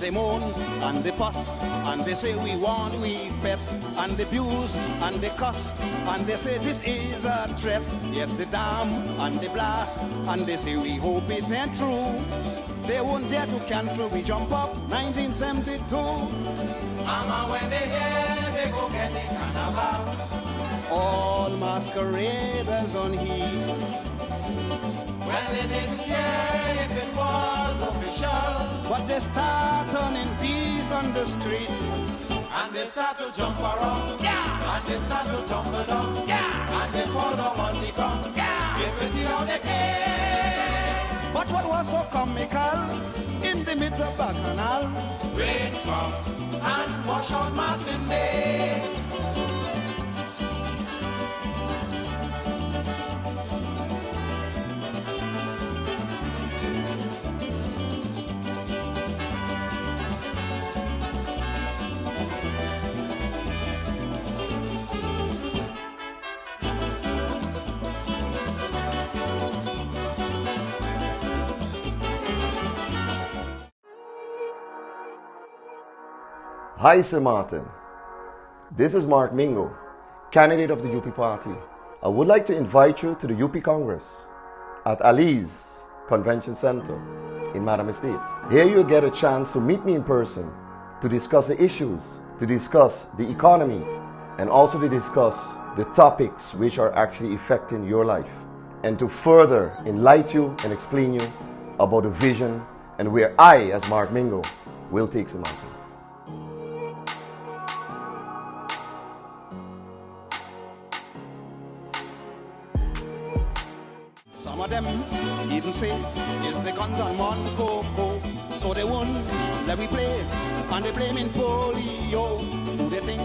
they moan and they fuss and they say we want, we bet, and they abuse and they cuss and they say this is a threat. Yes, they damn and they blast and they say we hope it ain't true. They won't dare to cancel, we jump up 1972. Mama, when they hear, they go get the carnival. All masqueraders on heat. When they didn't care if it was official, but they start turning peace on the street. And they start to jump around, yeah. And they start to tumble down, yeah. And they fall down on the ground, yeah. If you see how they came. But what was so comical in the midst of Bacchanal? Rain come and wash out mass in May. Hi, Sir Martin. This is Mark Mingo, candidate of the UP Party. I would like to invite you to the UP Congress at Ali's Convention Center in Madam Estate. Here you'll get a chance to meet me in person, to discuss the issues, to discuss the economy, and also to discuss the topics which are actually affecting your life, and to further enlighten you and explain you about the vision and where I, as Mark Mingo, will take Sir Martin. Some of them even say it's the guns on Monaco, so they won't let me play, and they blaming polio. Who they think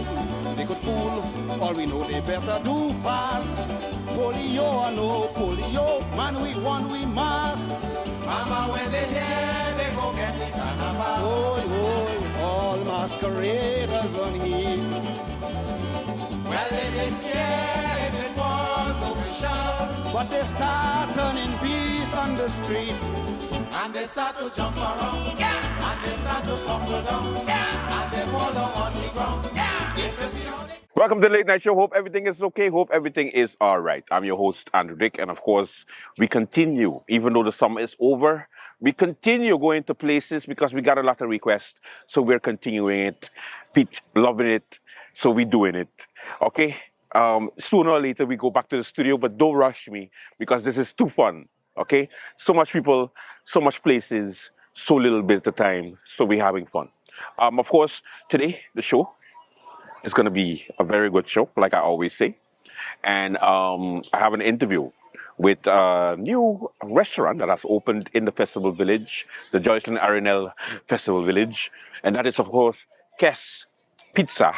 they could fool? All we know they better do fast. Polio or no polio, man we won, we must. Mama, when they hear, they go get the carnival. Oh, all masqueraders on here. Well, they didn't care if it was official, but they start turning peace on the street. And they start to jump around, yeah. And they start to tumble down, yeah. And they fall down on the ground, yeah. If you see how they... Welcome to the Late Night Show. Hope everything is okay. Hope everything is all right. I'm your host, Andrew Dick. And of course, we continue, even though the summer is over, we continue going to places because we got a lot of requests. So we're continuing it. Pete, loving it. So we're doing it. Okay? Sooner or later, we go back to the studio, but don't rush me because this is too fun. Okay? So much people, so much places, so little bit of time. So we're having fun. Of course, today, the show, it's going to be a very good show, like I always say. And I have an interview with a new restaurant that has opened in the Festival Village, the Joycelyn Arenal Festival Village. And that is, of course, Kes Pizza,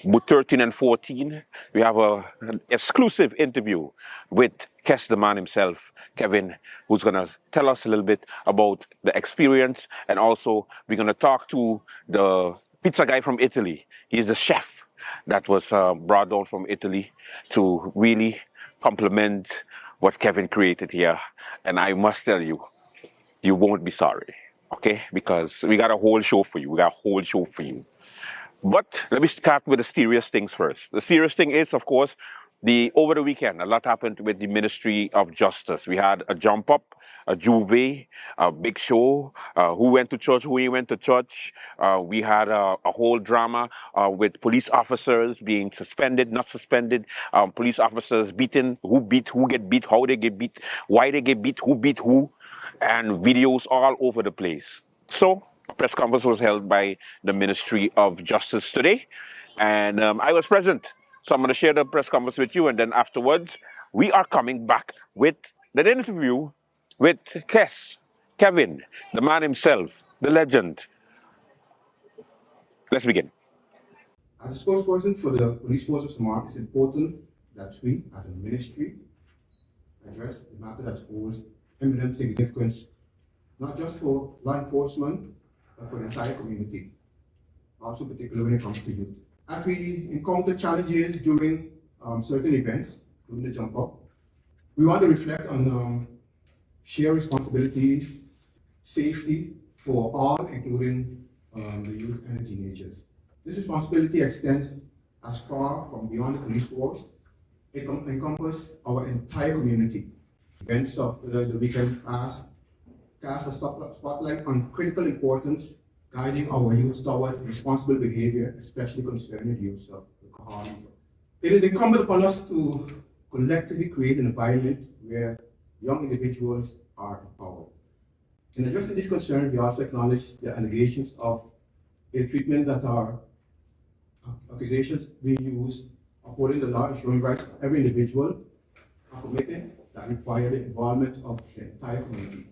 booth 13 and 14. We have an exclusive interview with Kes, the man himself, Kevin, who's going to tell us a little bit about the experience. And also, we're going to talk to the pizza guy from Italy. He's the chef that was brought down from Italy to really complement what Kevin created here. And I must tell you, you won't be sorry, okay? Because we got a whole show for you. We got a whole show for you. But let me start with the serious things first. The serious thing is, of course, over the weekend, a lot happened with the Ministry of Justice. We had a jump up, a Juve, a big show, who went to church, who ain't went to church. We had a whole drama with police officers being suspended, not suspended, police officers beaten, who get beat, how they get beat, why they get beat, who beat who, and videos all over the place. So, a press conference was held by the Ministry of Justice today, and I was present. So I'm going to share the press conference with you, and then afterwards, we are coming back with an interview with Kevin, the man himself, the legend. Let's begin. As a spokesperson for the Police Force of Smart, it's important that we, as a ministry, address the matter that holds eminent significance, not just for law enforcement, but for the entire community, also particularly when it comes to youth. As we encounter challenges during certain events, including the jump up, we want to reflect on shared responsibilities, safety for all, including the youth and the teenagers. This responsibility extends as far from beyond the police force. It encompasses our entire community. Events of the weekend past cast a spotlight on critical importance guiding our youth toward responsible behavior, especially concerning the use of alcohol and drugs. It is incumbent upon us to collectively create an environment where young individuals are empowered. In addressing these concerns, we also acknowledge the allegations of ill treatment that are accusations being used according to the law ensuring rights of every individual are committed that require the involvement of the entire community.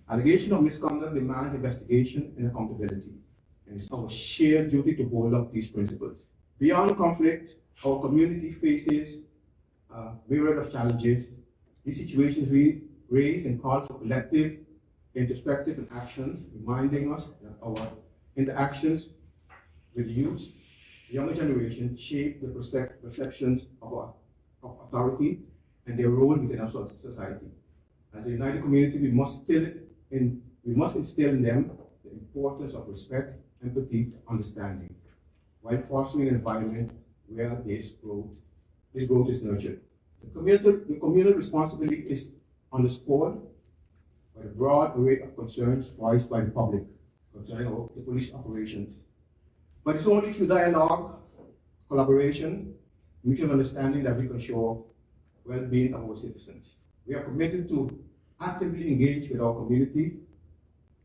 Allegation of misconduct demands investigation and accountability, and it's our shared duty to hold up these principles. Beyond conflict, our community faces a myriad of challenges. These situations raise and call for collective introspective and actions, reminding us that our interactions with youth, the younger generation, shape the perceptions of authority and their role within our society. As a united community, we must instill in them the importance of respect, empathy, understanding, while fostering an environment where this growth is nurtured. The communal responsibility is underscored by the broad array of concerns voiced by the public concerning the police operations. But it's only through dialogue, collaboration, mutual understanding that we can ensure well-being of our citizens. We are committed to actively engage with our community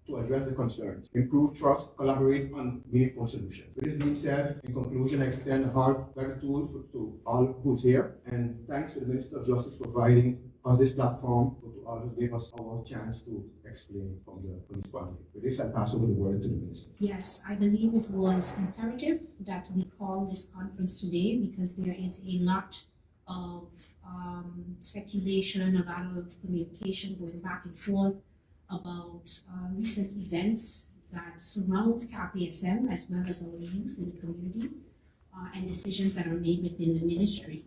to address the concerns, improve trust, collaborate on meaningful solutions. With this being said, in conclusion, I extend a heart gratitude to all who's here, and thanks to the Minister of Justice for providing us this platform, to all who gave us our chance to explain from the police point of view. With this, I pass over the word to the Minister. Yes, I believe it was imperative that we call this conference today because there is a lot of speculation, a lot of communication going back and forth about recent events that surround RPSM as well as our youth in the community and decisions that are made within the ministry.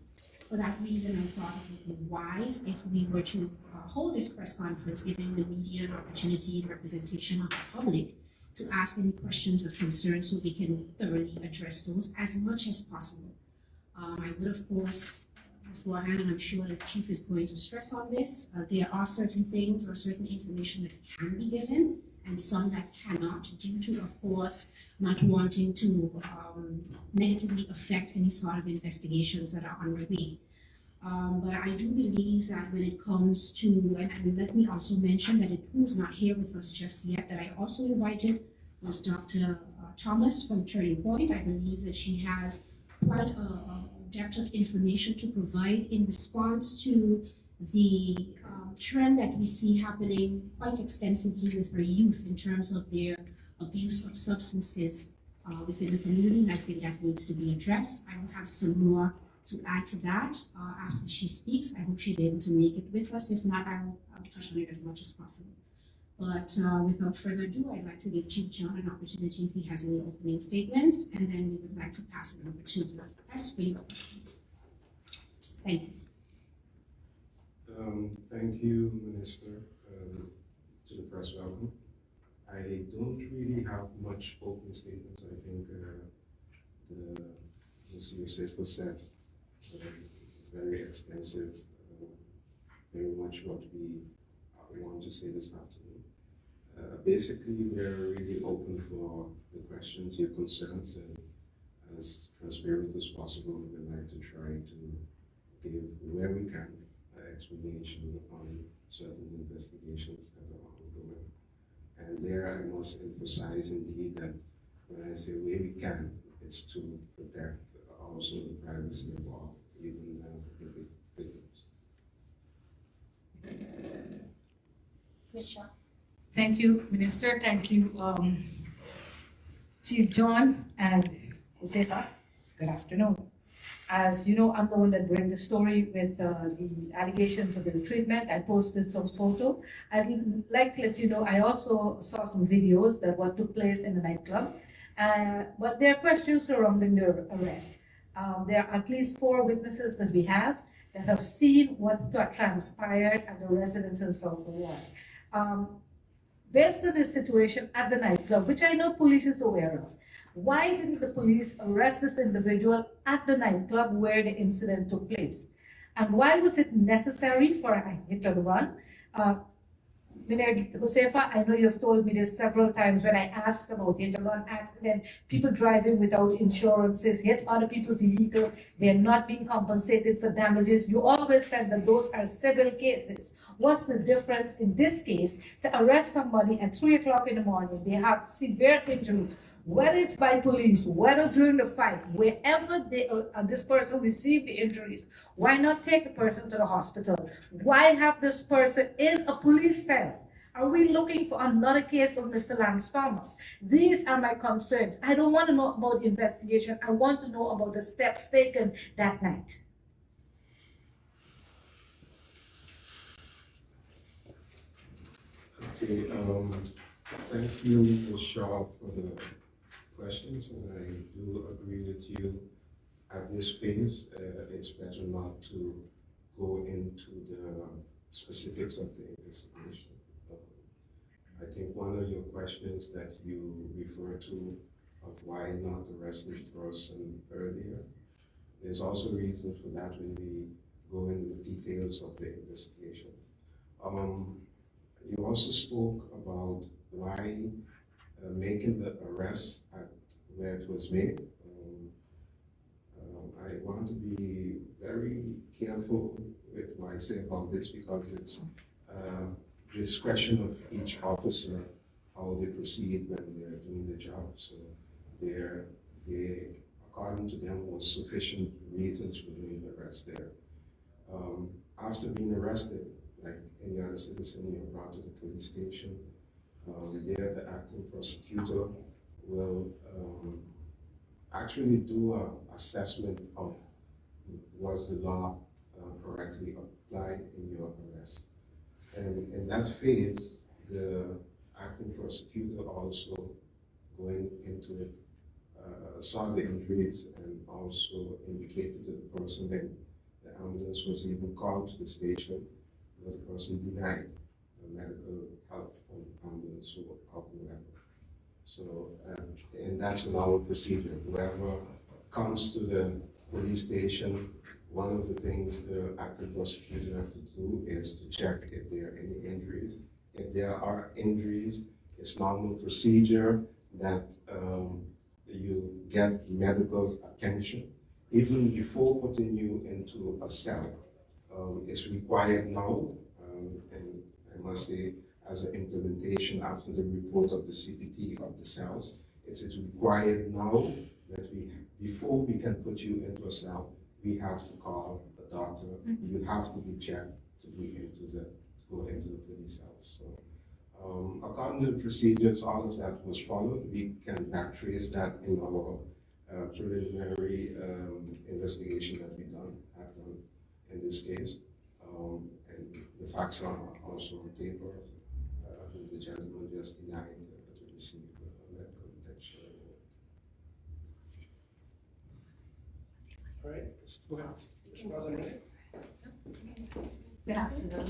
For that reason, I thought it would be wise if we were to hold this press conference, giving the media an opportunity and representation of the public to ask any questions or concerns so we can thoroughly address those as much as possible. I would, of course, beforehand, and I'm sure the Chief is going to stress on this, there are certain things or certain information that can be given and some that cannot, due to, of course, not wanting to negatively affect any sort of investigations that are underway. But I do believe that when it comes to, and let me also mention that who's not here with us just yet, that I also invited was Dr. Thomas from Turning Point. I believe that she has quite a depth of information to provide in response to the trend that we see happening quite extensively with our youth in terms of their abuse of substances within the community, and I think that needs to be addressed. I will have some more to add to that after she speaks. I hope she's able to make it with us. If not, I'll touch on it as much as possible. But without further ado, I'd like to give Chief John an opportunity if he has any opening statements, and then we would like to pass it over to the press for your questions. Thank you. Thank you, Minister, to the press. Welcome. I don't really have much opening statements. I think the CSA said very extensive, very much what we want to say this afternoon. Basically, we're really open for the questions, your concerns, and as transparent as possible, we'd like to try to give, where we can, explanation on certain investigations that are ongoing. And there I must emphasize indeed that when I say where we can, it's to protect also the privacy of all, even the victims. Thank you, Minister. Thank you, Chief John and Josefa. Good afternoon. As you know, I'm the one that bring the story with the allegations of ill treatment. I posted some photo. I'd like to let you know, I also saw some videos that what took place in the nightclub. But there are questions surrounding their arrest. There are at least 4 witnesses that we have that have seen what transpired at the residence in South Ward. Based on the situation at the nightclub, which I know police is aware of, why didn't the police arrest this individual at the nightclub where the incident took place? And why was it necessary for a hit and run? Josefa, I know you've told me this several times when I ask about hit and run accident, people driving without insurances, hit other people's vehicle, they're not being compensated for damages. You always said that those are civil cases. What's the difference in this case to arrest somebody at 3 o'clock in the morning? They have severe injuries, whether it's by police, whether during the fight, wherever this person received the injuries, why not take the person to the hospital? Why have this person in a police cell? Are we looking for another case of Mr. Lance Thomas? These are my concerns. I don't want to know about the investigation. I want to know about the steps taken that night. Okay, thank you, Ms. Shaw, for the questions, and I do agree with you. At this phase, it's better not to go into the specifics of the investigation. I think one of your questions that you refer to of why not arresting the person earlier, there's also reason for that when we go into the details of the investigation. You also spoke about why making the arrest at where it was made. I want to be very careful with what I say about this because it's discretion of each officer how they proceed when they're doing the job. So they according to them, was sufficient reasons for doing the arrest there. After being arrested, like any other citizen, you're brought to the police station. There, the acting prosecutor will actually do an assessment of was the law correctly applied in your arrest. And in that phase, the acting prosecutor also going into it saw the injuries and also indicated to the person that the ambulance was even called to the station, but the person denied medical help from ambulance or whoever. So, and that's a normal procedure. Whoever comes to the police station, one of the things the active prosecutor have to do is to check if there are any injuries. If there are injuries, it's normal procedure that you get medical attention. Even before putting you into a cell, it's required now, and I must say, as an implementation after the report of the CPT of the cells, it is required now that before we can put you into a cell, we have to call a doctor. You have to be checked to go into the police cell. So, according to the procedures, all of that was followed. We can backtrace that in our preliminary investigation that have done in this case. And the facts are also on paper. The gentleman just denied to receive medical attention. All right, let's go ahead. Mr. President. Good afternoon.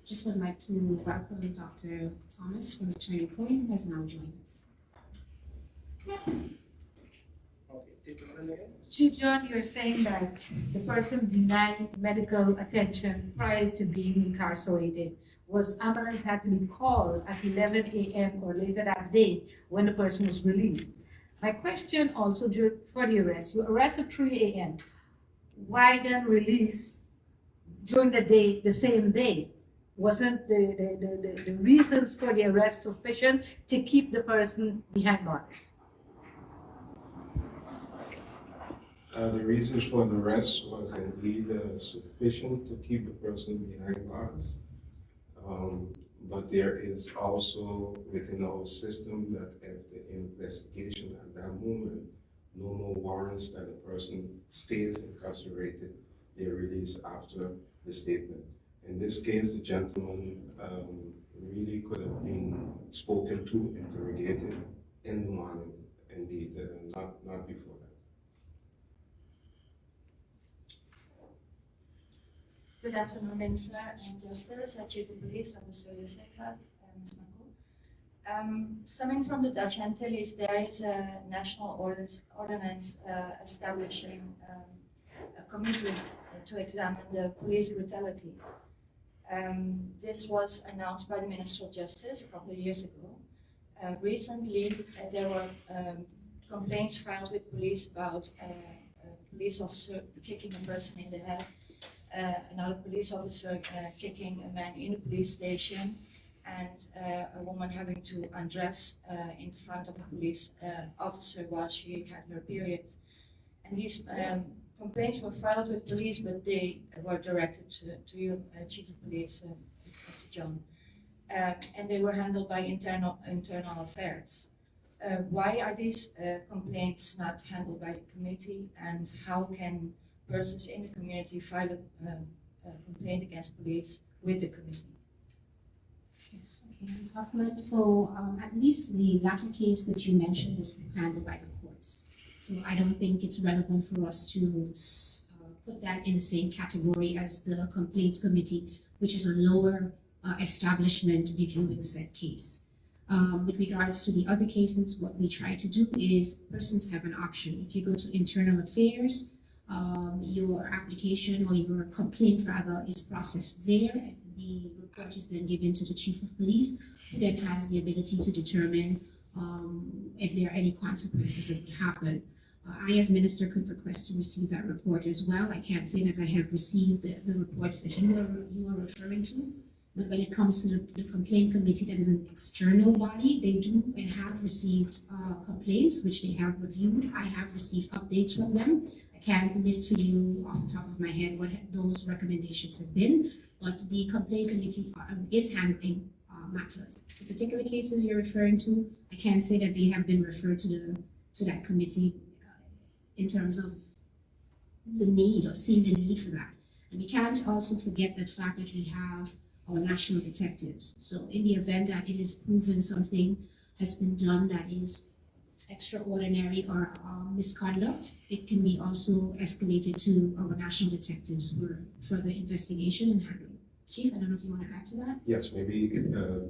Just would like to welcome Dr. Thomas from the Turning Point, who has now joined us. Chief John, you're saying that the person denied medical attention prior to being incarcerated. Was ambulance had to be called at 11 a.m. or later that day when the person was released? My question also for the arrest, you arrested at 3 a.m. Why then release during the day, the same day? Wasn't the reasons for the arrest sufficient to keep the person behind bars? The reasons for the arrest was indeed sufficient to keep the person behind bars. But there is also within our system that if the investigation at that moment, no more warrants that a person stays incarcerated, they're released after the statement. In this case, the gentleman really could have been spoken to, interrogated in the morning, indeed, not before that. Good afternoon, Minister and Justice, Chief of Police, Officer Josefa, Ms. Mako. Stemming from the Dutch Antilles, there is a national ordinance establishing a committee to examine the police brutality. This was announced by the Minister of Justice a couple of years ago. Recently, there were complaints filed with police about a police officer kicking a person in the head, another police officer kicking a man in the police station, and a woman having to undress in front of a police officer while she had her period. And these complaints were filed with police, but they were directed to you, Chief of Police, Mr. John. And they were handled by internal affairs. Why are these complaints not handled by the committee, and how can persons in the community file a complaint against police with the committee? Yes, okay, Ms. Hoffman. So at least the latter case that you mentioned was handled by the courts. So I don't think it's relevant for us to put that in the same category as the complaints committee, which is a lower establishment reviewing said case. With regards to the other cases, what we try to do is persons have an option. If you go to internal affairs, your application or your complaint rather is processed there. The report is then given to the Chief of Police, who then has the ability to determine if there are any consequences that would happen. I, as Minister, could request to receive that report as well. I can't say that I have received the reports that you are referring to. But when it comes to the complaint committee, that is an external body, they do and have received complaints, which they have reviewed. I have received updates from them. I can't list for you off the top of my head what those recommendations have been, but the complaint committee is handling matters. The particular cases you're referring to, I can't say that they have been referred to that committee in terms of the need or seeing the need for that. And we can't also forget the fact that we have our national detectives. So in the event that it is proven something has been done that is extraordinary or misconduct, it can be also escalated to our national detectives for further investigation and handling. Chief, I don't know if you want to add to that? Yes, maybe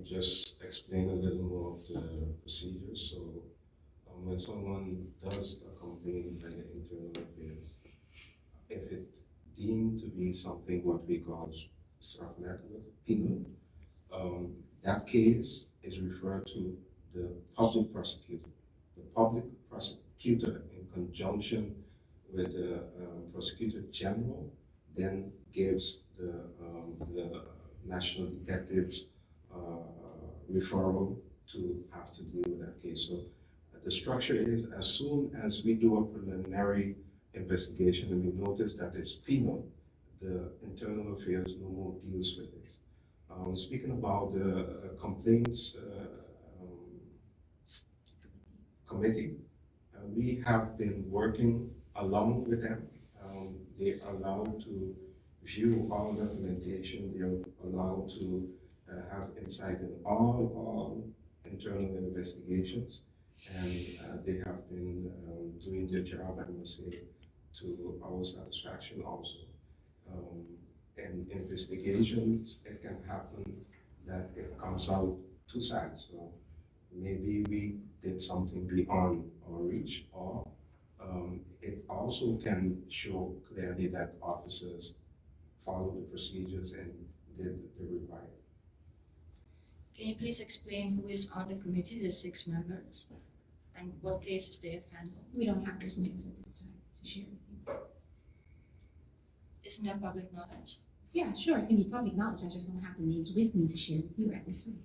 just explain a little more of the procedures. So when someone does a complaint by the internal affairs, if it deemed to be something what we call penal, that case is referred to the public prosecutor. The public prosecutor, in conjunction with the prosecutor general, then gives the national detectives referral to have to deal with that case. So the structure is, as soon as we do a preliminary investigation and we notice that it's penal, the internal affairs no more deals with this. Speaking about the complaints committee, we have been working along with them. They are allowed to view all documentation. They are allowed to have insight in all internal investigations, and they have been doing their job, I must say, to our satisfaction also. In investigations, it can happen that it comes out two sides. So maybe we did something beyond our reach, or it also can show clearly that officers follow the procedures and did the required. Can you please explain who is on the committee, the 6 members, and what cases they have handled? We don't have those names at this time to share with you. Isn't that public knowledge? Yeah, sure, it can be public knowledge. I just don't have the names with me to share with you at this time.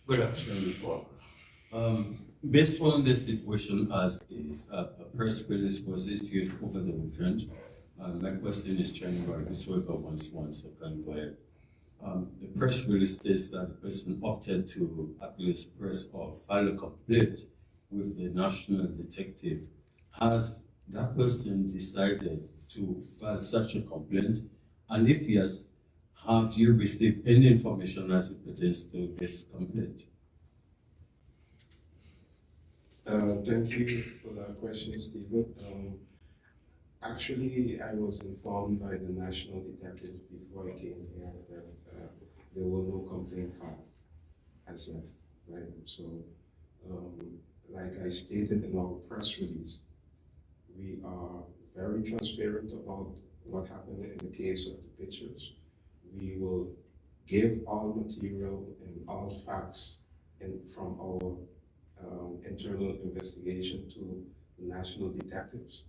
Good afternoon, Paul. Based on the situation as is, a press release was issued over the weekend. My question is January, whoever wants 1 second, go ahead. The press release states that the person opted to actually express or file a complaint with the national detective. Has that person decided to file such a complaint? And if yes, have you received any information as it pertains to this complaint? Thank you for that question, Stephen. Actually, I was informed by the national detectives before I came here that there were no complaint filed as yet, right? So, like I stated in our press release, we are very transparent about what happened in the case of the pictures. We will give all material and all facts from our internal investigation to the national detectives.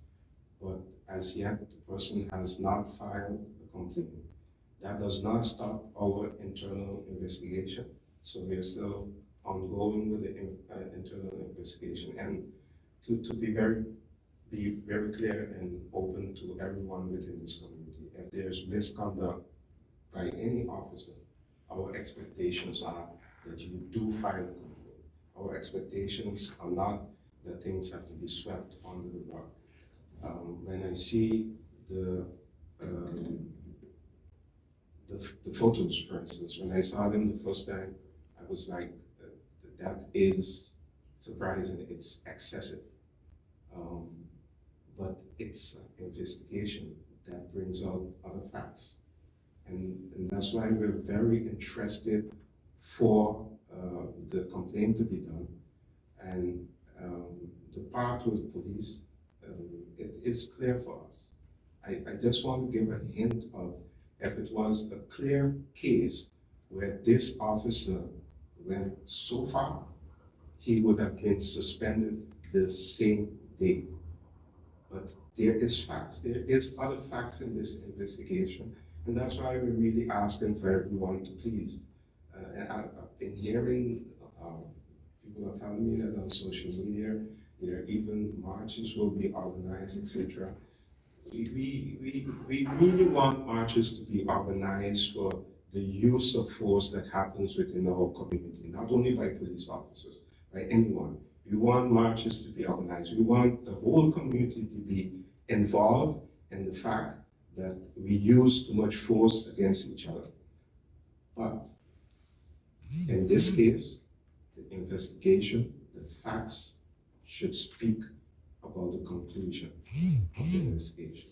But as yet, the person has not filed a complaint. That does not stop our internal investigation. So we are still ongoing with the internal investigation. And to be very clear and open to everyone within this community, if there's misconduct by any officer, our expectations are that you do file a complaint. Our expectations are not that things have to be swept under the rug. When I see um, the photos, for instance, when I saw them the first time, I was like, that is surprising, it's excessive. But it's an investigation that brings out other facts. And that's why we're very interested for the complaint to be done. And the part with the police, it's clear for us. I just want to give a hint of if it was a clear case where this officer went so far, he would have been suspended the same day. But there is facts, there is other facts in this investigation, and that's why we're really asking for everyone to please. And I've been hearing people are telling me that on social media, there are even marches will be organized, etc. We really want marches to be organized for the use of force that happens within our community, not only by police officers, by anyone. We want marches to be organized. We want the whole community to be involved in the fact that we use too much force against each other. But in this case, the investigation, the facts should speak about the conclusion of the investigation.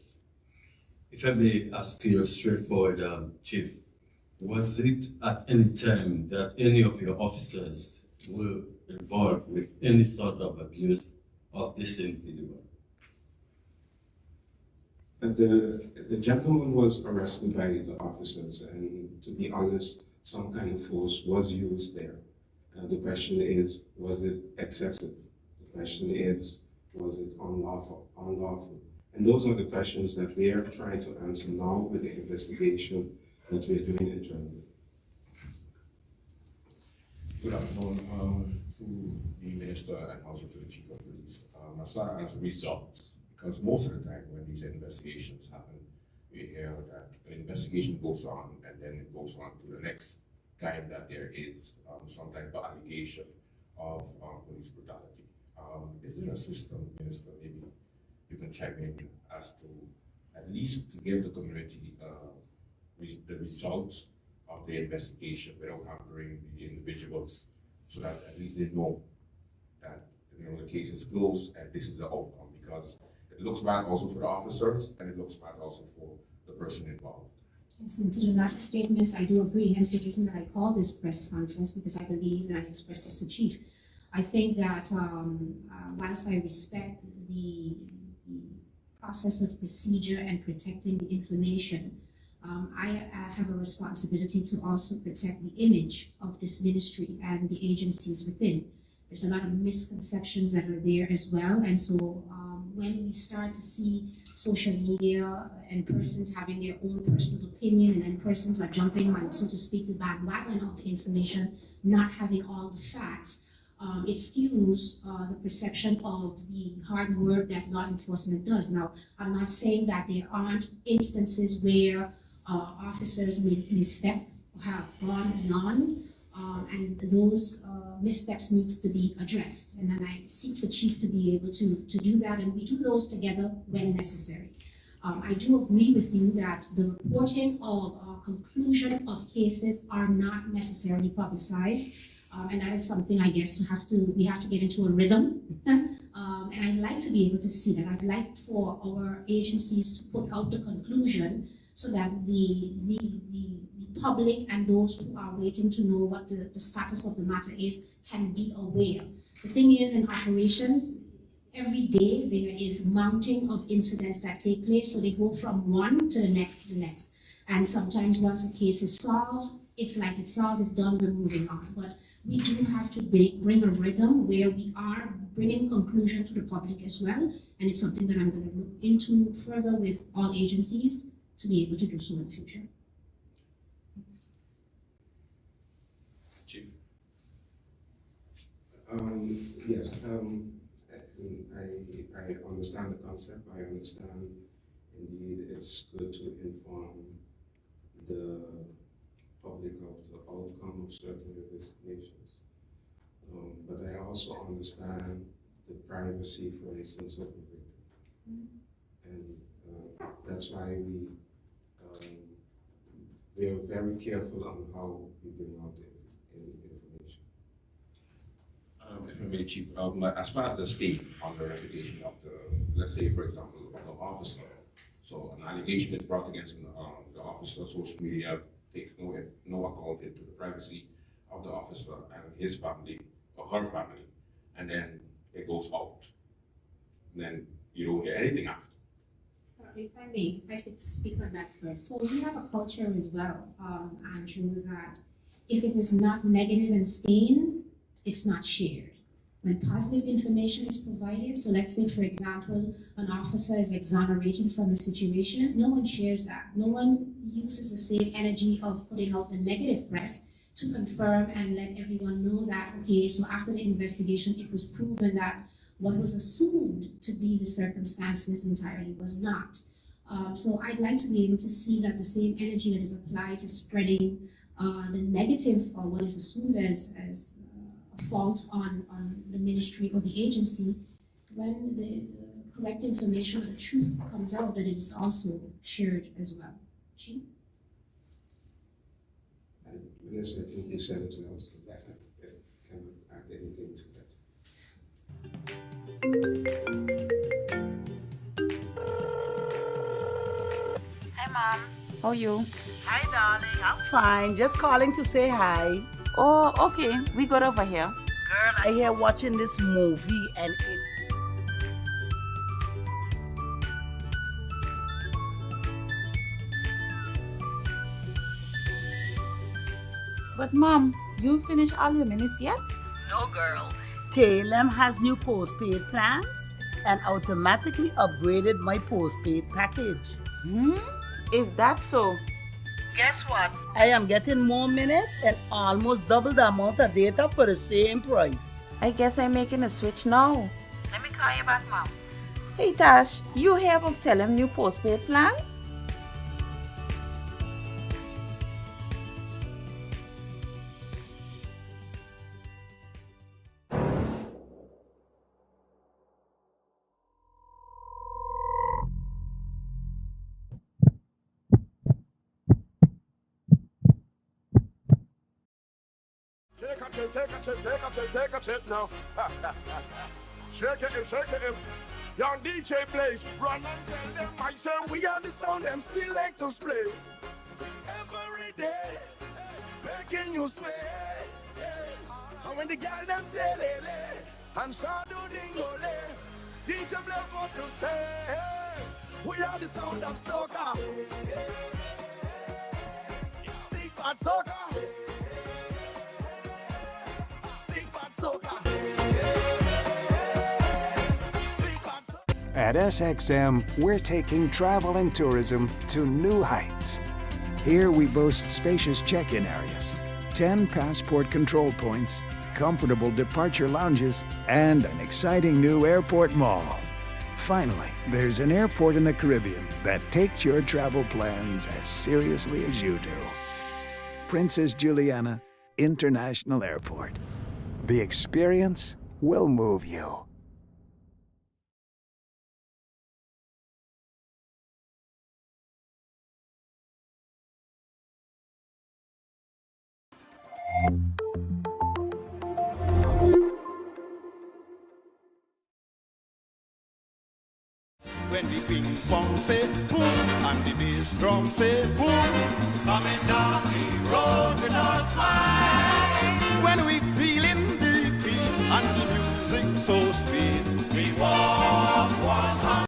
If I may ask you a straightforward, Chief, was it at any time that any of your officers were involved with any sort of abuse of this individual? The gentleman was arrested by the officers, and to be honest, some kind of force was used there. The question is, was it excessive? The question is, was it unlawful? And those are the questions that we are trying to answer now with the investigation that we're doing internally. Good afternoon to the Minister and also to the Chief of Police. As far as results, because most of the time when these investigations happen, we hear that an investigation goes on and then it goes on to the next time that there is some type of allegation of police brutality. Is there a system, Minister, maybe you can chime in as to at least to give the community the results of the investigation without hampering the individuals, so that at least they know that the case is closed and this is the outcome, because it looks bad also for the officers and it looks bad also for the person involved. Yes, and to the last statements, I do agree. Hence the reason that I called this press conference, because I believe, and I expressed this to Chief, I think that whilst I respect the process of procedure and protecting the information, I have a responsibility to also protect the image of this ministry and the agencies within. There's a lot of misconceptions that are there as well, and so when we start to see social media and persons having their own personal opinion, and then persons are jumping on, so to speak, the bandwagon of the information, not having all the facts, it skews the perception of the hard work that law enforcement does. Now, I'm not saying that there aren't instances where officers may misstep or have gone beyond, and those missteps needs to be addressed. And then I seek for Chief to be able to do that, and we do those together when necessary. I do agree with you that the reporting of conclusion of cases are not necessarily publicized. And that is something I guess we have to get into a rhythm. And I'd like to be able to see that. I'd like for our agencies to put out the conclusion so that the public and those who are waiting to know what the status of the matter is can be aware. The thing is, in operations, every day there is mounting of incidents that take place, so they go from one to the next. And sometimes once a case is solved, it's like it's solved, it's done, we're moving on. But we do have to bring a rhythm where we are bringing conclusion to the public as well. And it's something that I'm going to look into further with all agencies to be able to do so in the future. Chief. Yes, I understand the concept. I understand indeed it's good to inform the public of the outcome of certain investigations. But I also understand the privacy, for instance, of the victim. And that's why we are very careful on how we bring out the information. If I may, Chief, as far as the state on the reputation of the, let's say, for example, of the officer, so an allegation is brought against the officer, social media takes no account into the privacy of the officer and his family or her family, and then it goes out. And then you don't hear anything after. If I may, if I could speak on that first. So we have a culture as well, Andrew, that if it is not negative and stained, it's not shared. When positive information is provided, so let's say, for example, an officer is exonerated from a situation, no one shares that. No one uses the same energy of putting out the negative press to confirm and let everyone know that, okay, so after the investigation, it was proven that what was assumed to be the circumstances entirely was not. So I'd like to be able to see that the same energy that is applied to spreading the negative or what is assumed as a fault on the ministry or the agency, when the correct information or the truth comes out, that it is also shared as well. Chief? Minister, I think you said it well, so that I cannot add anything to that. Hi, Mom. How are you? Hi, darling. I'm fine. Just calling to say hi. Oh, okay. We got over here. Girl, I hear watching this movie and it. But, Mom, you finished all your minutes yet? No, girl. Talem has new postpaid plans and automatically upgraded my postpaid package. Is that so? Guess what? I am getting more minutes and almost double the amount of data for the same price. I guess I'm making a switch now. Let me call you back, Mom. Hey, Tash, you hear about Telem new postpaid plans? Take a chip now. Shake it. Young DJ plays. Run and tell them I say we are the sound them selectors play. Every day, making you sway. And when the girl them tell it, and shadow dingole, DJ plays what to say. We are the sound of soca. Big bad soca. At SXM, we're taking travel and tourism to new heights. Here we boast spacious check-in areas, 10 passport control points, comfortable departure lounges, and an exciting new airport mall. Finally, there's an airport in the Caribbean that takes your travel plans as seriously as you do. Princess Juliana International Airport. The experience will move you. drum say boom, coming down the road with a smile. when we feeling the beat and the music so sweet, We walk 100.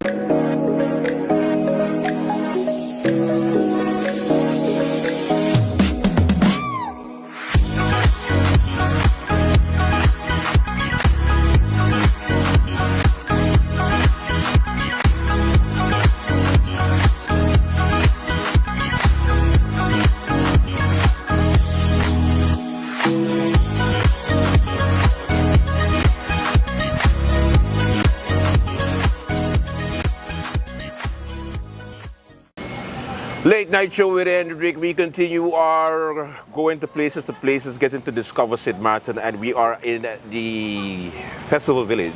Late night show with Andrew Drake. We continue our going to places, getting to discover St. Martin, and we are in the festival village,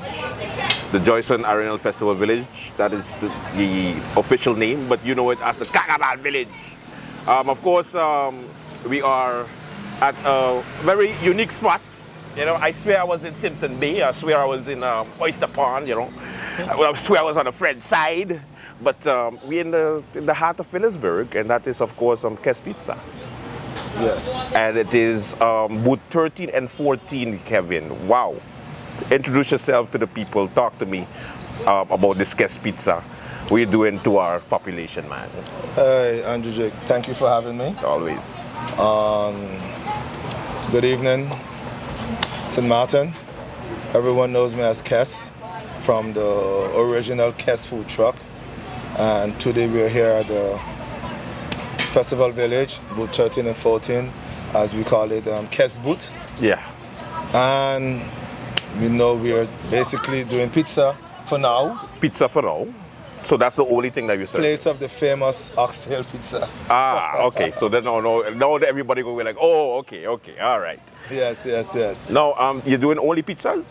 the Joyson Arenal Festival Village. That is the official name, but you know it as the Carnival Village. Of course, we are at a very unique spot. You know, I swear I was in Simpson Bay. I swear I was in Oyster Pond. You know, I swear I was on the Fred side. But we're in the heart of Phillipsburg, and that is, of course, Kes Pizza. Yes. And it is booth 13 and 14, Kevin. Wow. Introduce yourself to the people. Talk to me about this Kes Pizza. What are you doing to our population, man? Hey, Andrew Drake. Thank you for having me. Always. Good evening, St. Martin. Everyone knows me as Kes from the original Kes food truck. And today we're here at the Festival Village, booth 13 and 14, as we call it, Kes booth. Yeah. And we know we're basically doing pizza for now. Pizza for now. So that's the only thing that you serve? Place of the famous oxtail pizza. Ah, okay. So then now everybody will be like, oh, okay, all right. Yes. Now, you're doing only pizzas?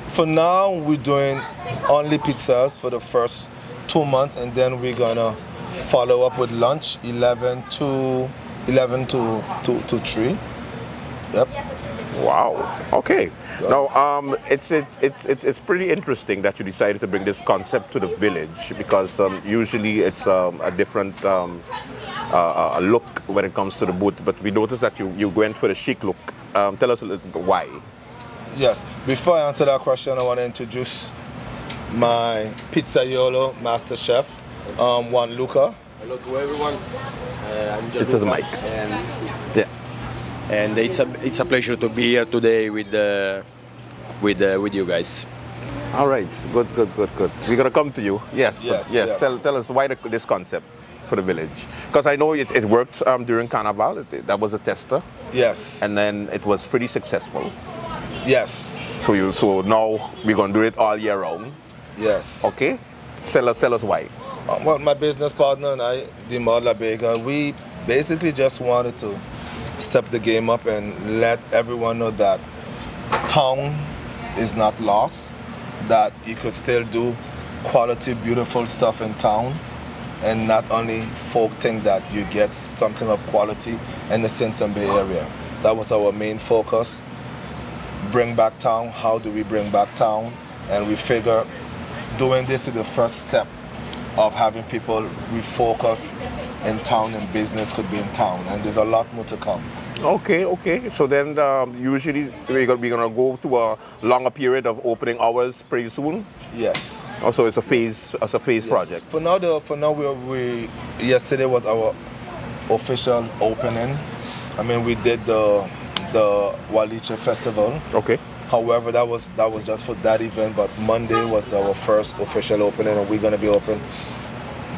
For now, we're doing only pizzas for the first 2 months, and then we're gonna follow up with lunch 11 to 3. Yep. Wow. Okay. Now, it's pretty interesting that you decided to bring this concept to the village, because usually it's a different look when it comes to the booth. But we noticed that you went for the chic look. Tell us a little bit why. Yes. Before I answer that question, I want to introduce my pizzaiolo master chef, Juan Luca. Hello to everyone. I'm It's the mic. And it's a pleasure to be here today with you guys. All right. Good. We're gonna come to you. Yes. Yes. Tell us why this concept for the village, because I know it worked during Carnival. That was a tester. Yes. And then it was pretty successful. Yes. So now we're gonna do it all year round. Yes. Okay. Tell us why. Well, my business partner and I, Dimar Labega, we basically just wanted to step the game up and let everyone know that town is not lost, that you could still do quality, beautiful stuff in town, and not only folk think that you get something of quality in the Simpson Bay area. That was our main focus. Bring back town. How do we bring back town? And we figure doing this is the first step of having people refocus in town, and business could be in town, and there's a lot more to come. Okay. So then usually we're gonna go to a longer period of opening hours pretty soon. Yes. Also, it's a phase. Yes. It's a phase project. For now, we yesterday was our official opening. I mean, we did the Waliche Festival. Okay. However, that was just for that event. But Monday was our first official opening, and we're gonna be open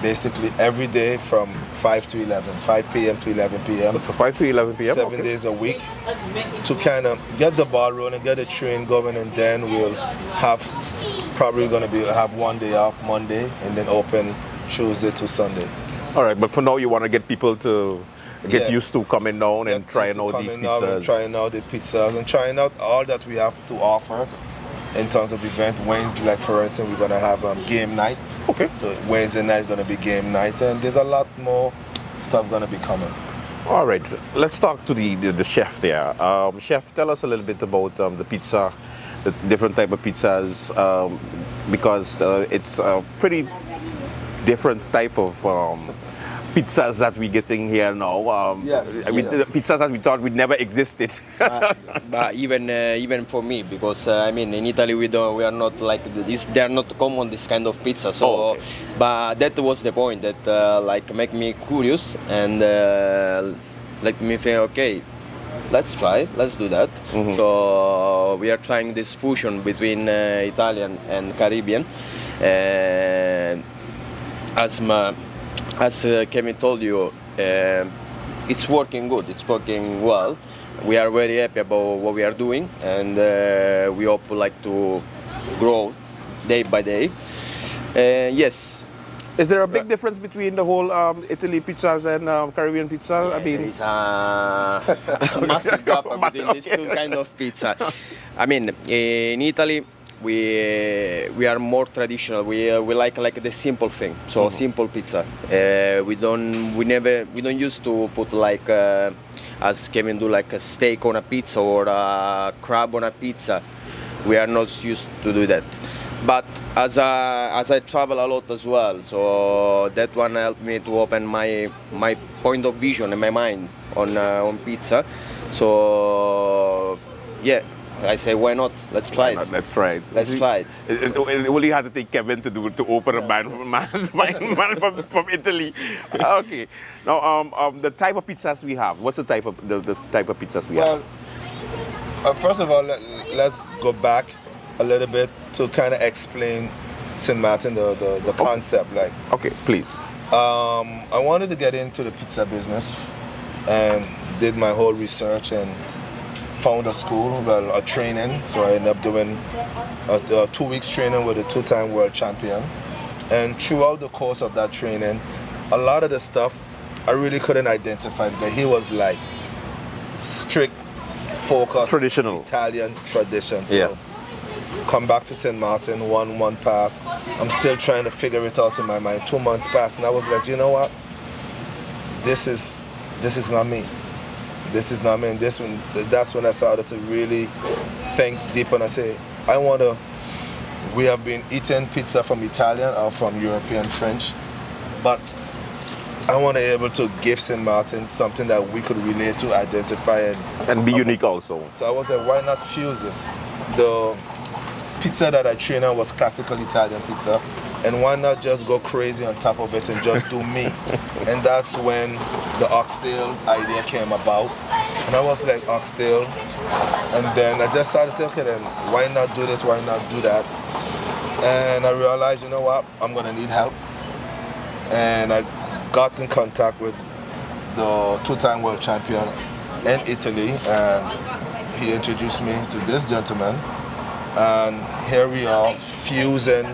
basically every day from 5 p.m. to 11 p.m. So 5 to 11 p.m. 7 days a week, to kind of get the ball rolling, get the train going, and then we'll have have 1 day off Monday, and then open Tuesday to Sunday. All right, but for now you want to get people to get used to coming down and trying out these pizzas. Trying out the pizzas and trying out all that we have to offer in terms of event. Wednesday, like for instance, we're gonna have game night. Okay. So Wednesday night gonna be game night, and there's a lot more stuff gonna be coming. All right, let's talk to the chef there. Chef, tell us a little bit about the pizza, the different type of pizzas, because it's pretty different type of pizzas that we're getting here now. Yes, pizzas that we thought would never existed. But even for me, because I mean, in Italy we are not like this. They are not common this kind of pizza. So, okay. But that was the point that like make me curious and let me think. Okay, let's try. Let's do that. Mm-hmm. So we are trying this fusion between Italian and Caribbean. As Kevin told you, it's working good. It's working well. We are very happy about what we are doing, and we hope like to grow day by day. Yes. Is there a big difference between the whole Italy pizzas and Caribbean pizza? Yeah, I mean, there is a massive gap between these two kind of pizza. I mean, in Italy, we are more traditional. We like the simple thing. So simple pizza. We don't used to put like as Kevin do like a steak on a pizza or a crab on a pizza. We are not used to do that. But as I travel a lot as well, so that one helped me to open my point of vision and my mind on pizza. So yeah, I say why not? Let's try it. Let's try it. Let's try it. It only had to take Kevin to open a man from Italy. Okay. Now the type of pizzas we have. What's the type of pizzas we have? First of all, let's go back a little bit to kind of explain St. Martin, the concept. Like, okay, please. I wanted to get into the pizza business and did my whole research and found a school, a training. So I ended up doing a 2 weeks training with a 2-time world champion. And throughout the course of that training, a lot of the stuff I really couldn't identify because he was like strict, focused, traditional Italian tradition. So yeah. Come back to St. Martin, one pass. I'm still trying to figure it out in my mind. 2 months passed, and I was like, you know what? This is not me. This is not me. And that's when I started to really think deep, and I say, we have been eating pizza from Italian or from European French, but I want to be able to give St. Martin something that we could relate to, identify, and be unique also. So I was like, why not fuse this? The pizza that I trained on was classical Italian pizza, and why not just go crazy on top of it and just do me? And that's when the oxtail idea came about, and I was like, oxtail, and then I just started to say, okay, then why not do this, why not do that? And I realized, you know what, I'm gonna need help, and I got in contact with the 2-time world champion in Italy, and he introduced me to this gentleman, and here we are fusing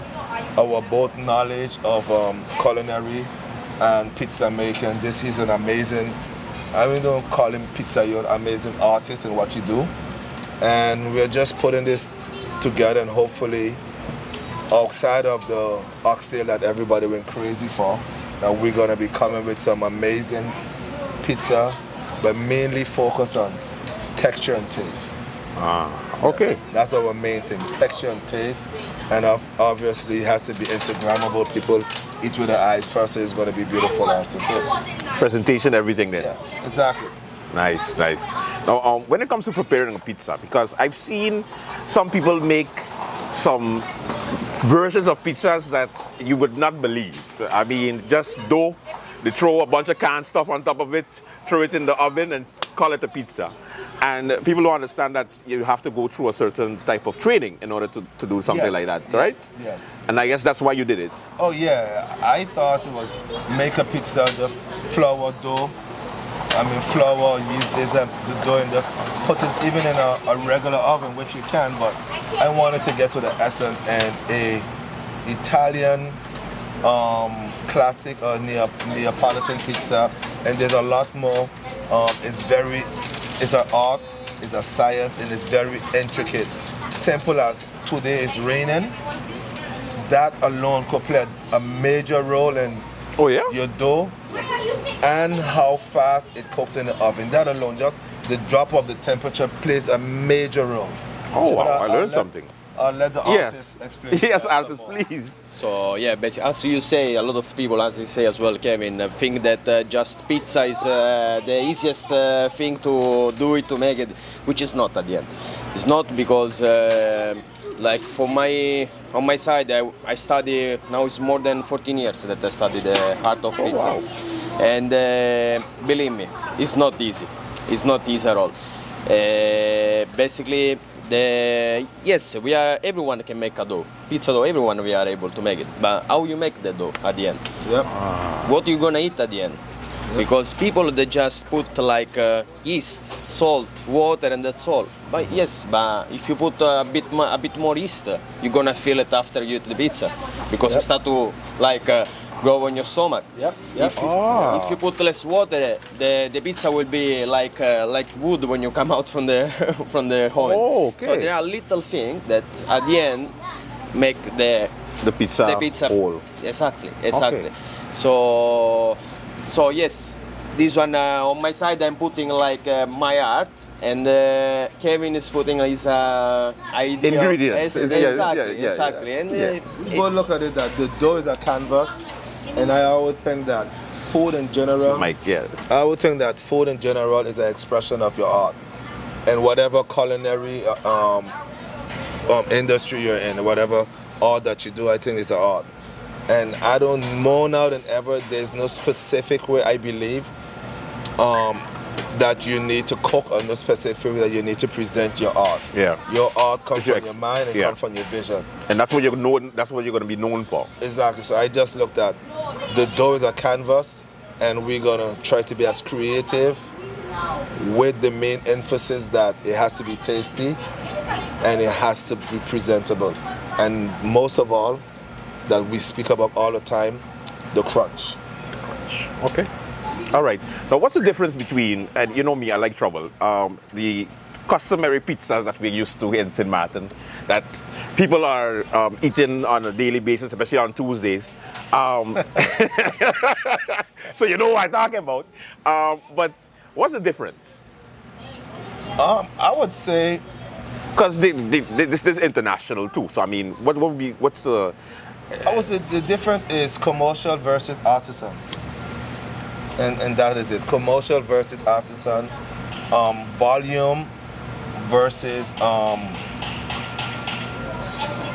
our both knowledge of culinary and pizza making. This is an amazing, I mean, don't call him pizza, you're an amazing artist in what you do, and we're just putting this together, and hopefully outside of the oxtail that everybody went crazy for, that we're gonna be coming with some amazing pizza, but mainly focus on texture and taste. Okay. That's our main thing, texture and taste, and obviously it has to be Instagrammable. People eat with their eyes first, so it's gonna be beautiful also. So, presentation, everything then. yeah, exactly. Nice. Now, when it comes to preparing a pizza, because I've seen some people make some versions of pizzas that you would not believe. I mean, just dough, they throw a bunch of canned stuff on top of it, throw it in the oven, and call it a pizza. And people don't understand that you have to go through a certain type of training in order to do something like that, right? Yes. And I guess that's why you did it. Oh yeah, I thought it was make a pizza, just flour, dough. I mean, flour, yeast, the dough, and just put it even in a regular oven, which you can, but I wanted to get to the essence, and a Italian classic or Neapolitan pizza, and there's a lot more. It's an art, it's a science, and it's very intricate. Simple as today is raining, that alone could play a major role in your dough and how fast it cooks in the oven. That alone, just the drop of the temperature plays a major role. Oh wow, I learned something. let the Yes. artist explain. Yes, some artist, more. please. So yeah, basically, as you say, a lot of people, as you say as well, Kevin, think that just pizza is the easiest thing to do it, to make it, which is not at the end. It's not because, like on my side, I study, now it's more than 14 years that I study the art of pizza. Wow. And believe me, it's not easy. It's not easy at all. Basically, yes, everyone can make a dough. Pizza dough, everyone we are able to make it. But how you make the dough at the end? Yep. What you gonna eat at the end? Because people they just put like yeast, salt, water, and that's all. But yes, but if you put a bit more yeast, you're gonna feel it after you eat the pizza, because it start to like grow on your stomach. Yep. If you put less water, the pizza will be like wood when you come out from the from the oven. Oh, okay. So there are little things that at the end make the pizza whole. Exactly. Okay. So yes, this one on my side I'm putting like my art, and Kevin is putting his idea. Ingredients. Exactly. And People look at it that the dough is a canvas, and I always think that food in general. I would think that food in general is an expression of your art, and whatever culinary industry you're in, whatever art that you do, I think is an art. And I don't more now than ever, there's no specific way I believe that you need to cook, or no specific way that you need to present your art. Yeah. Your art comes from your mind and comes from your vision. And that's what you're known. That's what you're going to be known for. Exactly. So I just looked at the dough is a canvas, and we're gonna try to be as creative, with the main emphasis that it has to be tasty and it has to be presentable, and most of all, that we speak about all the time, the crunch. Okay. All right. Now, what's the difference between, and you know me, I like trouble, the customary pizzas that we're used to in St. Martin, that people are eating on a daily basis, especially on Tuesdays. So you know what I'm talking about. But what's the difference? I would say, because this is international too. So I mean, what's the? I would say the difference is commercial versus artisan, and that is it. Commercial versus artisan, volume versus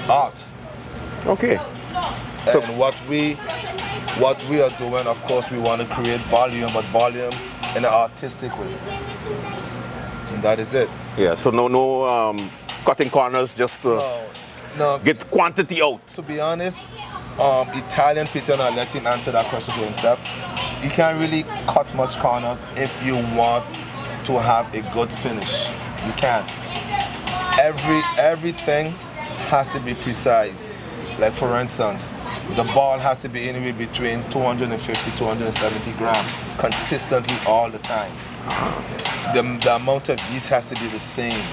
art. Okay. And what we are doing, of course, we want to create volume, but volume in an artistic way, and that is it. Yeah. So no cutting corners, just to get quantity out. To be honest, Italian pizza, and I'll let him answer that question for himself. You can't really cut much corners if you want to have a good finish. You can't. Everything has to be precise. Like for instance, the ball has to be anywhere between 250 to 270 grams consistently all the time. The amount of yeast has to be the same.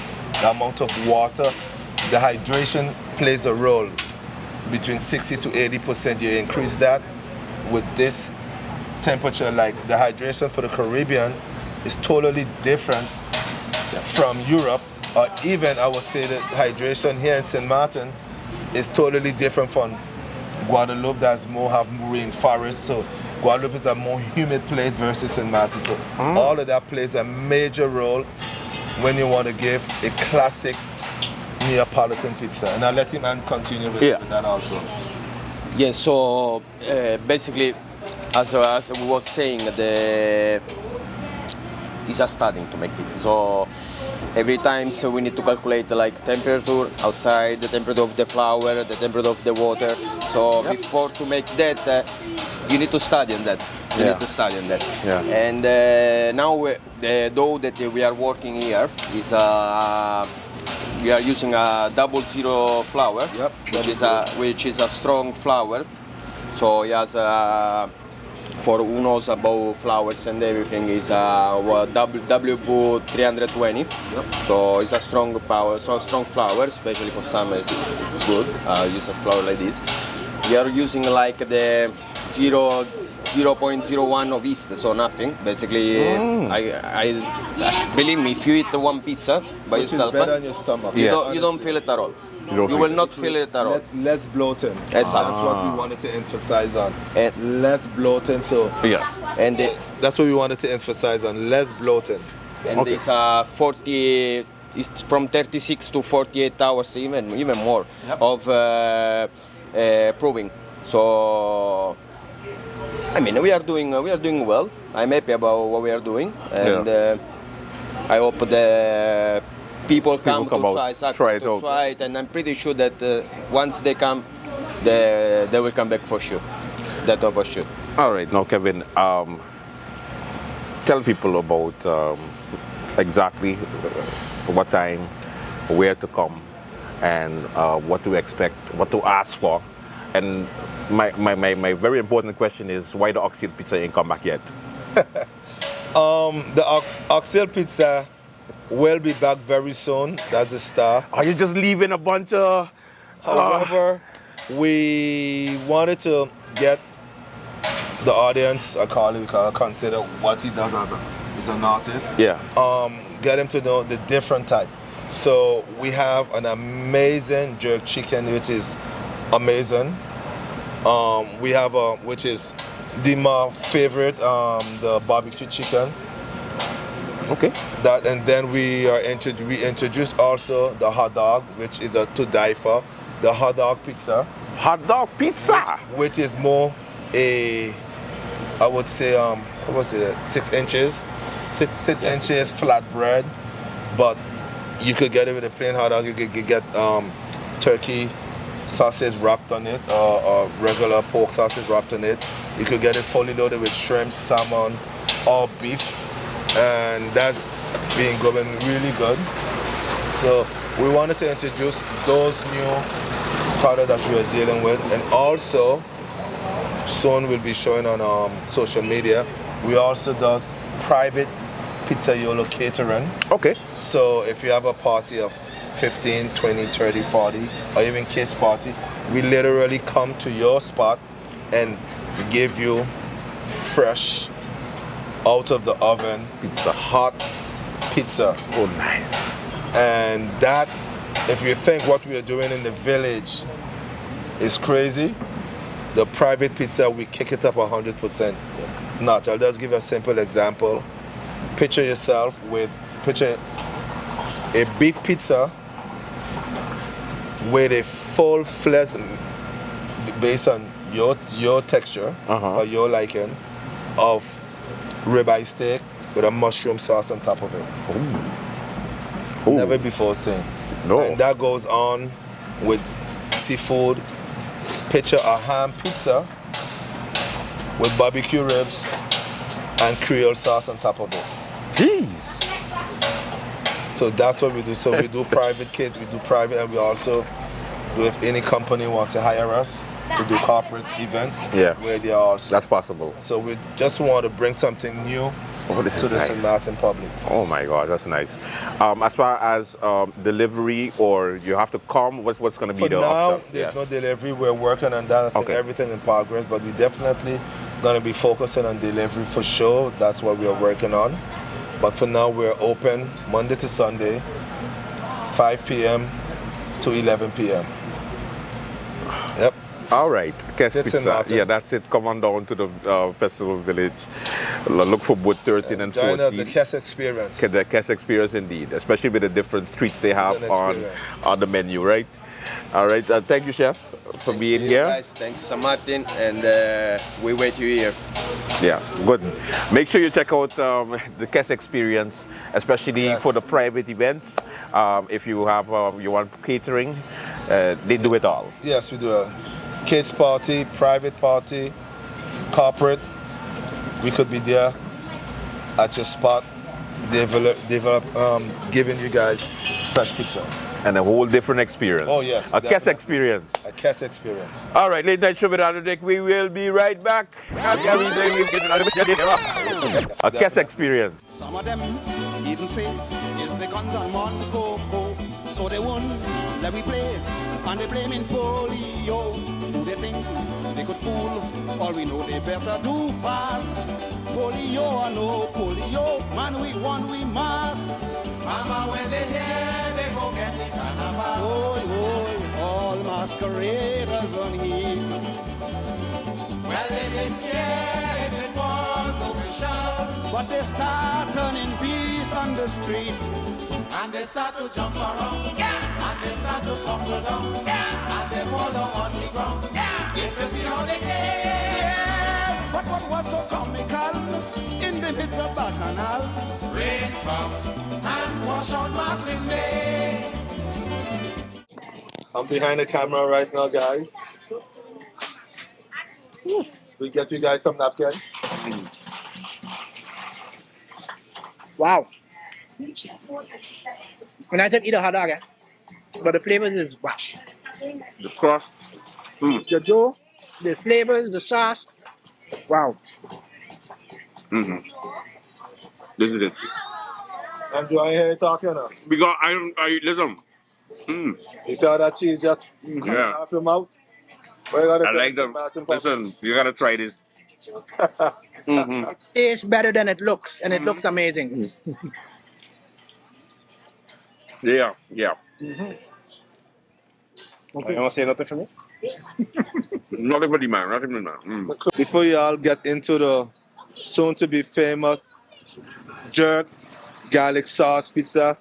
The amount of water, the hydration plays a role. Between 60 to 80%, you increase that with this temperature. Like the hydration for the Caribbean is totally different from Europe, or even I would say that hydration here in St. Martin is totally different from Guadeloupe. That's more have rainforest, so Guadeloupe is a more humid place versus St. Martin. So all of that plays a major role when you want to give a classic Neapolitan pizza. And I'll let him continue with that also. Yeah, so basically, as we was saying, it's a starting to make pizza. So every time we need to calculate like temperature outside, the temperature of the flour, the temperature of the water. So before to make that, you need to study on that. You need to study on that. Yeah. And now the dough that we are working here is we are using a 00 flour, which is a strong flour. So it has for who knows about flours and everything is WP 320. So it's a strong flour, especially for summer. It's good. Use a flour like this. We are using like the 0.01 of yeast, so nothing. Basically, I believe me, if you eat one pizza by yourself, better on your stomach. you don't feel it at all. You will not feel it at all. Less bloating. Exactly. That's what we wanted to emphasize on. Less bloating. So yeah, and that's what we wanted to emphasize on. Less bloating. And it's 40. It's from 36 to 48 hours, even more of proving. So, I mean, we are doing well. I'm happy about what we are doing, and I hope the people come to try it, and I'm pretty sure that once they come, they will come back for sure. That for sure. All right, now Kevin, tell people about exactly what time, where to come, and what to expect, what to ask for. And my very important question is, why the Oxtail Pizza ain't come back yet? The Oxtail Pizza will be back very soon. That's the star. Are you just leaving a bunch of... However, we wanted to get the audience, consider what he does as an artist. Yeah. Get him to know the different type. So we have an amazing jerk chicken, which is amazing. We have which is my favorite, the barbecue chicken. Okay. That, and then we introduced also the hot dog, which is to die for. The hot dog pizza. Hot dog pizza. Which is more I would say 6 inches. 6 inches flatbread, but you could get it with a plain hot dog. You could get turkey sausage wrapped on it, or regular pork sausage wrapped on it. You could get it fully loaded with shrimp, salmon, or beef, and that's been going really good. So we wanted to introduce those new products that we are dealing with, and also soon we'll be showing on social media. We also does private pizzaiolo catering. Okay. So if you have a party of 15, 20, 30, 40, or even kids party, we literally come to your spot and give you fresh, out of the oven, hot pizza. Oh, nice. And that, if you think what we are doing in the village is crazy, the private pizza, we kick it up 100%. Not. I'll just give you a simple example. Picture a beef pizza with a full flesh, based on your texture or your liking, of ribeye steak with a mushroom sauce on top of it. Ooh. Never before seen. No. And that goes on with seafood. Picture a ham pizza with barbecue ribs and Creole sauce on top of it. Jeez. So that's what we do. So we do private kit, we do private, and we also do, if any company wants to hire us to do corporate events, where they are also. That's possible. So we just want to bring something new to the St. Martin public. Oh my God, that's nice. As far as delivery, or you have to come, what's going to be the option? For now, there's no delivery. We're working on that. I think everything in progress, but we definitely going to be focusing on delivery for sure. That's what we are working on. But for now, we're open Monday to Sunday, 5 p.m. to 11 p.m. Yep. All right. Pizza. Yeah, that's it. Come on down to the Festival Village. Look for booth 13 and 14. Join us, the Kes Experience. The Kes Experience indeed, especially with the different treats they have on the menu, right? All right. Thank you, Chef, for being here. Guys, thanks, St. Martin, and we wait you here. Yeah, good. Make sure you check out the Kes Experience, especially for the private events. If you have you want catering, they do it all. Yes, we do a kids party, private party, corporate. We could be there at your spot, giving you guys fresh pizzas. And a whole different experience. Oh yes, a Kes Experience. A Kes Experience. All right, late night show with Dick. We will be right back. A Kes Experience. Some of them even say it's the guns on Monaco, so they won't let me play, and they blaming polio. Who they think they could fool? All we know they better do fast. Polio or no polio, man we won, we must. Mama when they hear they go get the carnival. Oh, oh. but they start turning peace on the street. And they start to jump around, and they start to tumble down, and they fall down on the ground. If you see how they Yes, but what was so comical in the midst of Bacchanal? rain come and wash out Martin Bay. I'm behind the camera right now, guys. We get you guys some napkins. Wow. When I just eat a hot dog, but the flavors is wow. The crust. The dough, the flavors, the sauce. Wow. This is it. Andrew, I hear you talking now. Because I listen. You saw that cheese just coming off your mouth? I like them. Listen, you gotta try this. Tastes better than it looks, and it looks amazing. Yeah. Okay. You want to say nothing for me? Nothing for the man. Nothing for the man. Before you all get into the soon-to-be famous jerk garlic sauce pizza,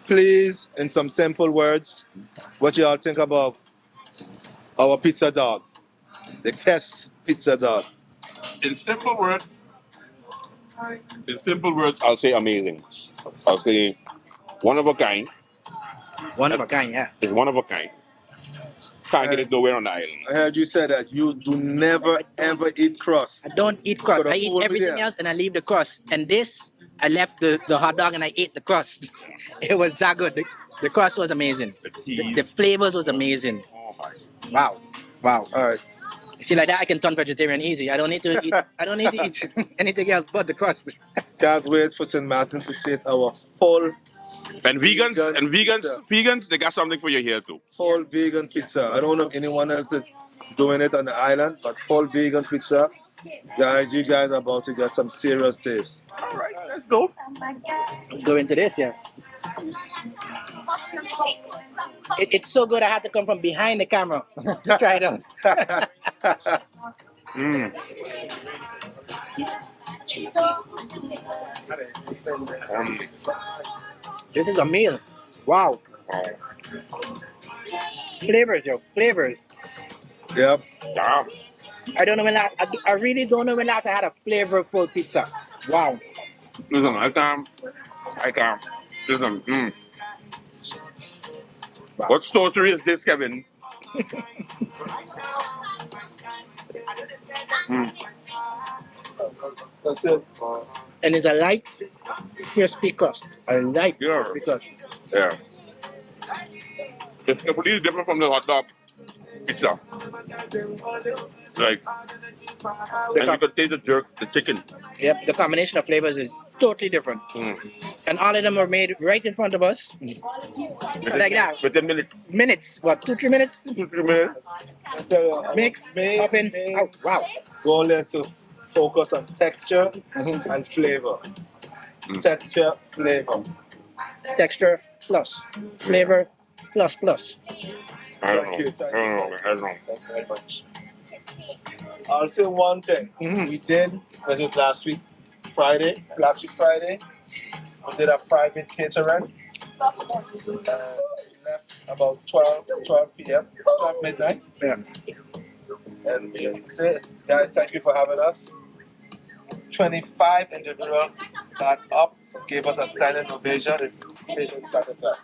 please, in some simple words, what you all think about our pizza dog, the Kess pizza dog? In simple words, I'll say amazing. I'll say one of a kind. One of a kind, yeah. It's one of a kind. Can't get it nowhere on the island. I heard you say that you do never ever eat crust. I don't eat crust. I eat everything else and I leave the crust. And this, I left the hot dog and I ate the crust. It was that good. The crust was amazing. The flavors was amazing. Wow. All right. See, like that I can turn vegetarian easy. I don't need to eat anything else but the crust. Can't wait for St. Martin to taste our full And vegans, they got something for you here too. full vegan pizza. I don't know if anyone else is doing it on the island, but full vegan pizza. Guys, you guys are about to get some serious taste. All right, let's go. Let's go into this, yeah. It's so good I had to come from behind the camera to try it out. This is a meal. Wow. Flavors, yo. Flavors. Yep. I don't know when last. I really don't know when last I had a flavorful pizza. Wow. Listen, I can't. Listen. Wow. What sorcery is this, Kevin? That's it. And it's a light, crispy crust. A light, crispy crust. Yeah. It's completely different from the hot dog pizza. Like, and you can taste the chicken. Yep, the combination of flavors is totally different. And all of them are made right in front of us. Like that. Within minutes. Minutes. What, 2-3 minutes? 2-3 minutes. Mix, open. Oh, wow. Goal is to focus on texture and flavor. Texture, flavor. Texture plus flavor plus. I don't know. Thank you very much. I'll say one thing. We did, was it last week Friday? We did a private catering. We left about 12 p.m., 12 midnight. Yeah. And we say, guys, thank you for having us. 25 individuals got up, gave us a standing ovation. It's patient satisfied.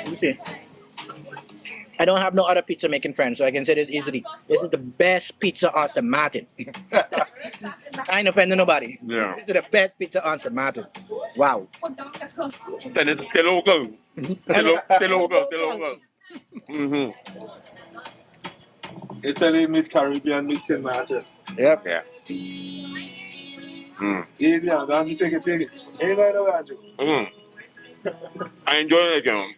You see, I don't have no other pizza making friends, so I can say this easily. This is the best pizza on St. Martin. I ain't offending nobody. Yeah. This is the best pizza on St. Martin. Wow. And it's local. Local. Italy meet Caribbean meet St. Martin. Yep. Yeah. Easy, I'm going to take it. Anybody know Andrew? I enjoy it again.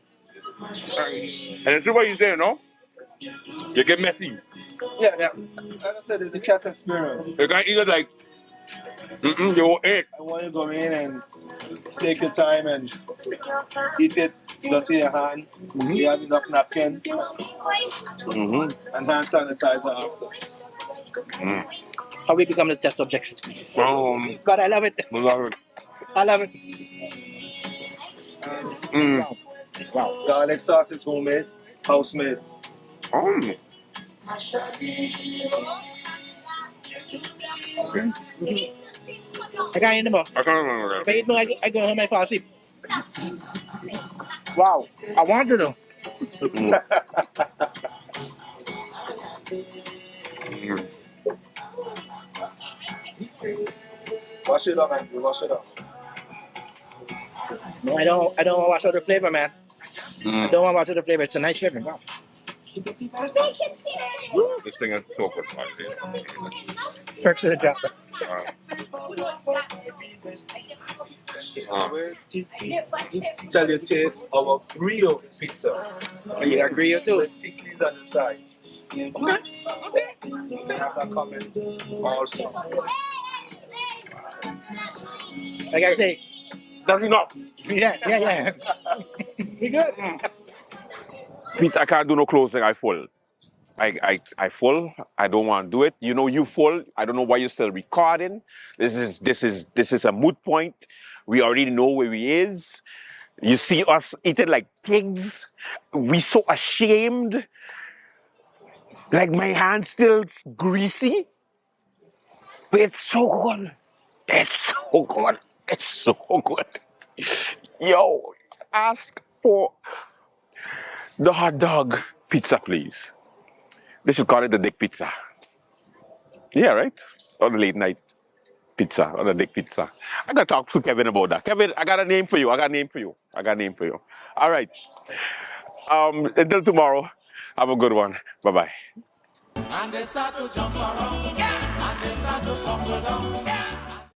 And it's what you say, no? You get messy. Yeah. Like I said, it's the chess experience. You can't eat it like, you won't eat. I want you to go in and take your time and eat it, dirty your hand. You have enough napkin and hand sanitizer after. how we become the test subjects. God, I love it. Love it. I love it. Mm. Wow. Garlic sauce is homemade, house made. Mm. I can't eat no more. I can't remember If I eat more, I go home and fall asleep. Wow. I want to know. Wash it up, man. Wash it up. No, I don't want to wash out the flavor, man. I don't want to wash out the flavor. It's a nice flavor. Wow. This thing is so good, man. Perks of the job. Tell you taste our Rio pizza. You got Rio too? With pickles on the side. Okay. Have that comment also. Like I say. That's enough. Yeah. We good. Pete, I can't do no closing. I full. I full. I don't want to do it. You know you full. I don't know why you're still recording. This is a moot point. We already know where we is. You see us eating like pigs. We so ashamed. Like my hand's still greasy. But it's so good. It's so good. It's so good. Yo, ask for the hot dog pizza, please. They should call it the dick pizza. Yeah, right? Or the late night pizza, or the dick pizza. I gotta talk to Kevin about that. Kevin, I got a name for you. I got a name for you. All right. Until tomorrow, have a good one. Bye-bye. And they start to jump around, and they start to tumble down.